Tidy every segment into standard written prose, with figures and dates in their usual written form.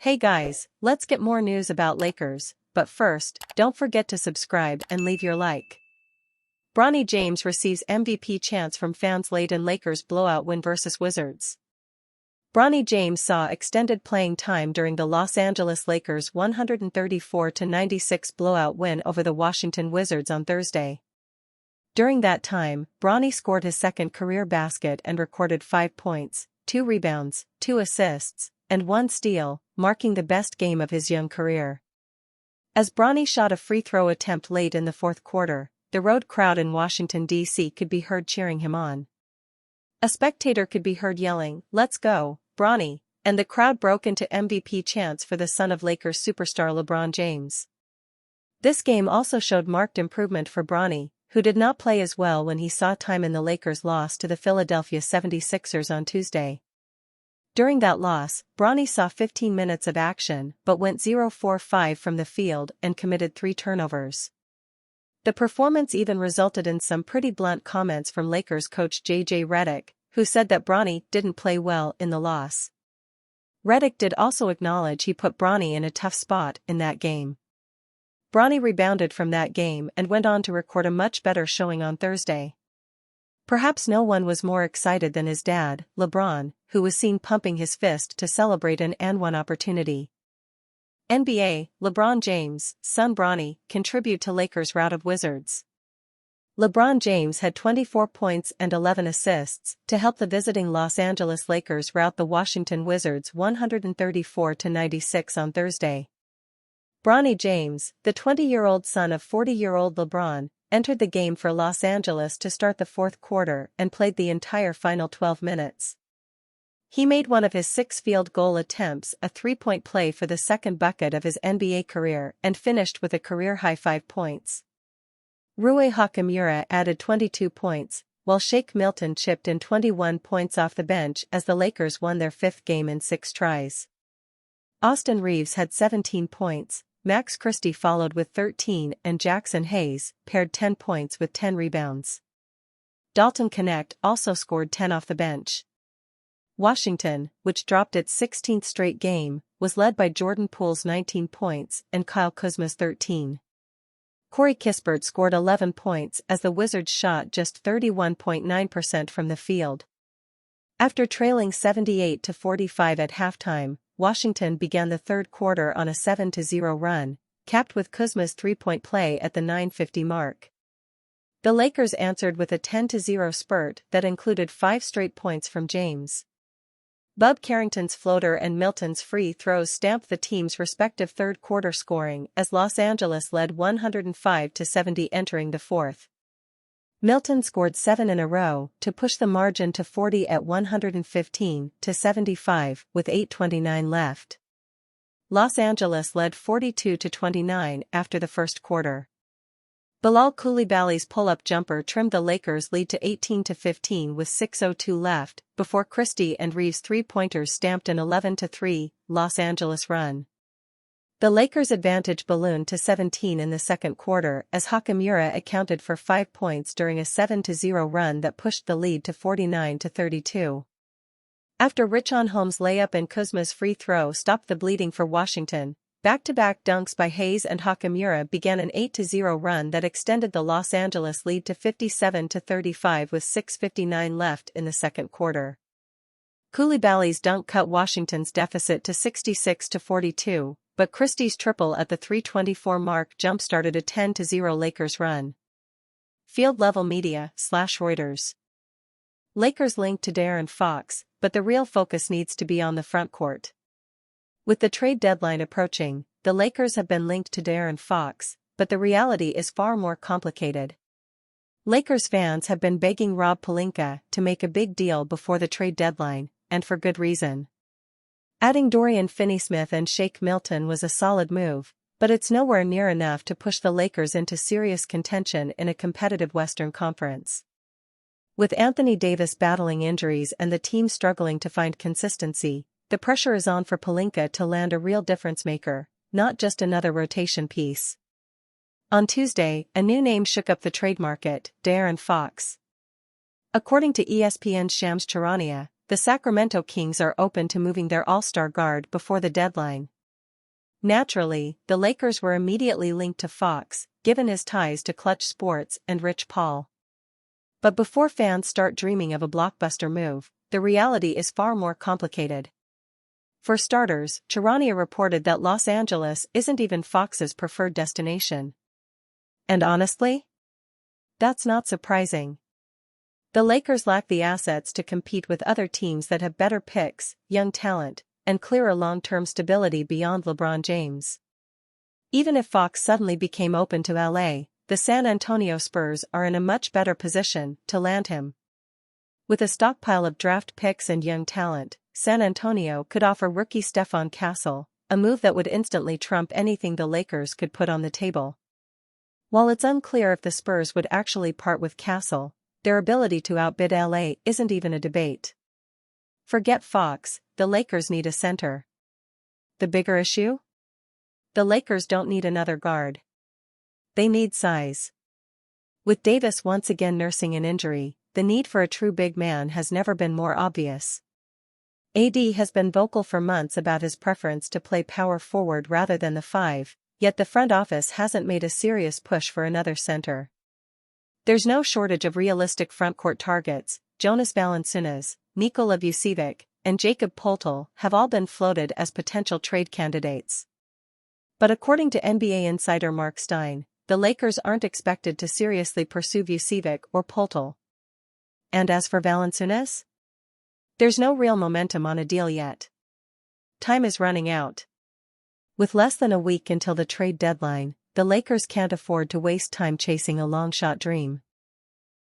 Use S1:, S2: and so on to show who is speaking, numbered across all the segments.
S1: Hey guys, let's get more news about Lakers, but first, don't forget to subscribe and leave your like. Bronny James receives MVP chants from fans late in Lakers blowout win versus Wizards. Bronny James saw extended playing time during the Los Angeles Lakers' 134-96 blowout win over the Washington Wizards on Thursday. During that time, Bronny scored his second career basket and recorded 5 points, 2 rebounds, 2 assists, and 1 steal, marking the best game of his young career. As Bronny shot a free throw attempt late in the fourth quarter, the road crowd in Washington, D.C. could be heard cheering him on. A spectator could be heard yelling, "Let's go, Bronny," and the crowd broke into MVP chants for the son of Lakers superstar LeBron James. This game also showed marked improvement for Bronny, who did not play as well when he saw time in the Lakers' loss to the Philadelphia 76ers on Tuesday. During that loss, Bronny saw 15 minutes of action but went 0-for-5 from the field and committed 3 turnovers. The performance even resulted in some pretty blunt comments from Lakers coach J.J. Redick, who said that Bronny didn't play well in the loss. Redick did also acknowledge he put Bronny in a tough spot in that game. Bronny rebounded from that game and went on to record a much better showing on Thursday. Perhaps no one was more excited than his dad, LeBron, who was seen pumping his fist to celebrate an and-one opportunity. NBA, LeBron James, son Bronny, contribute to Lakers' rout of Wizards. LeBron James had 24 points and 11 assists to help the visiting Los Angeles Lakers rout the Washington Wizards 134-96 on Thursday. Bronny James, the 20-year-old son of 40-year-old LeBron, entered the game for Los Angeles to start the fourth quarter and played the entire final 12 minutes. He made one of his 6 field goal attempts a 3-point play for the second bucket of his NBA career and finished with a career-high 5 points. Rui Hachimura added 22 points, while Shake Milton chipped in 21 points off the bench as the Lakers won their 5th game in 6 tries. Austin Reeves had 17 points, Max Christie followed with 13 and Jackson Hayes paired 10 points with 10 rebounds. Dalton Knecht also scored 10 off the bench. Washington, which dropped its 16th straight game, was led by Jordan Poole's 19 points and Kyle Kuzma's 13. Corey Kispert scored 11 points as the Wizards shot just 31.9% from the field. After trailing 78-45 at halftime, Washington began the third quarter on a 7-0 run, capped with Kuzma's 3-point play at the 9:50 mark. The Lakers answered with a 10-0 spurt that included 5 straight points from James. Bub Carrington's floater and Milton's free throws stamped the team's respective third quarter scoring as Los Angeles led 105-70 entering the fourth. Milton scored 7 in a row to push the margin to 40 at 115-75 with 8:29 left. Los Angeles led 42-29 after the first quarter. Bilal Coulibaly's pull-up jumper trimmed the Lakers' lead to 18-15 with 6:02 left before Christie and Reeves' three-pointers stamped an 11-3 Los Angeles run. The Lakers' advantage ballooned to 17 in the second quarter as Hachimura accounted for 5 points during a 7-0 run that pushed the lead to 49-32. After Richaun Holmes' layup and Kuzma's free throw stopped the bleeding for Washington, back-to-back dunks by Hayes and Hachimura began an 8-0 run that extended the Los Angeles lead to 57-35 with 6:59 left in the second quarter. Coulibaly's dunk cut Washington's deficit to 66-42. But Christie's triple at the 3:24 mark jump-started a 10-0 Lakers run. Field Level Media /Reuters. Lakers linked to De'Aaron Fox, but the real focus needs to be on the front court. With the trade deadline approaching, the Lakers have been linked to De'Aaron Fox, but the reality is far more complicated. Lakers fans have been begging Rob Pelinka to make a big deal before the trade deadline, and for good reason. Adding Dorian Finney-Smith and Shake Milton was a solid move, but it's nowhere near enough to push the Lakers into serious contention in a competitive Western Conference. With Anthony Davis battling injuries and the team struggling to find consistency, the pressure is on for Pelinka to land a real difference-maker, not just another rotation piece. On Tuesday, a new name shook up the trade market, De'Aaron Fox. According to ESPN's Shams Charania, the Sacramento Kings are open to moving their all-star guard before the deadline, Naturally, the Lakers were immediately linked to Fox, given his ties to Clutch Sports and Rich Paul. But before fans start dreaming of a blockbuster move, the reality is far more complicated. For starters, Charania reported that Los Angeles isn't even Fox's preferred destination. And honestly, that's not surprising. The Lakers lack the assets to compete with other teams that have better picks, young talent, and clearer long-term stability beyond LeBron James. Even if Fox suddenly became open to LA, the San Antonio Spurs are in a much better position to land him. With a stockpile of draft picks and young talent, San Antonio could offer rookie Stephon Castle, a move that would instantly trump anything the Lakers could put on the table. While it's unclear if the Spurs would actually part with Castle, their ability to outbid LA isn't even a debate. Forget Fox, the Lakers need a center. The bigger issue? The Lakers don't need another guard. They need size. With Davis once again nursing an injury, the need for a true big man has never been more obvious. AD has been vocal for months about his preference to play power forward rather than the 5, yet the front office hasn't made a serious push for another center. There's no shortage of realistic frontcourt targets. Jonas Valanciunas, Nikola Vucevic, and Jakob Poeltl have all been floated as potential trade candidates. But according to NBA insider Mark Stein, the Lakers aren't expected to seriously pursue Vucevic or Poeltl. And as for Valanciunas? There's no real momentum on a deal yet. Time is running out. With less than a week until the trade deadline, the Lakers can't afford to waste time chasing a long-shot dream.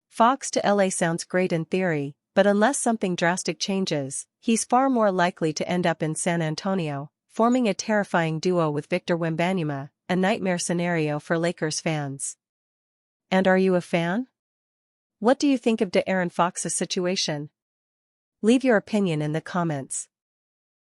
S1: Fox to LA sounds great in theory, but unless something drastic changes, he's far more likely to end up in San Antonio, forming a terrifying duo with Victor Wembanyama, a nightmare scenario for Lakers fans. And are you a fan? What do you think of De'Aaron Fox's situation? Leave your opinion in the comments.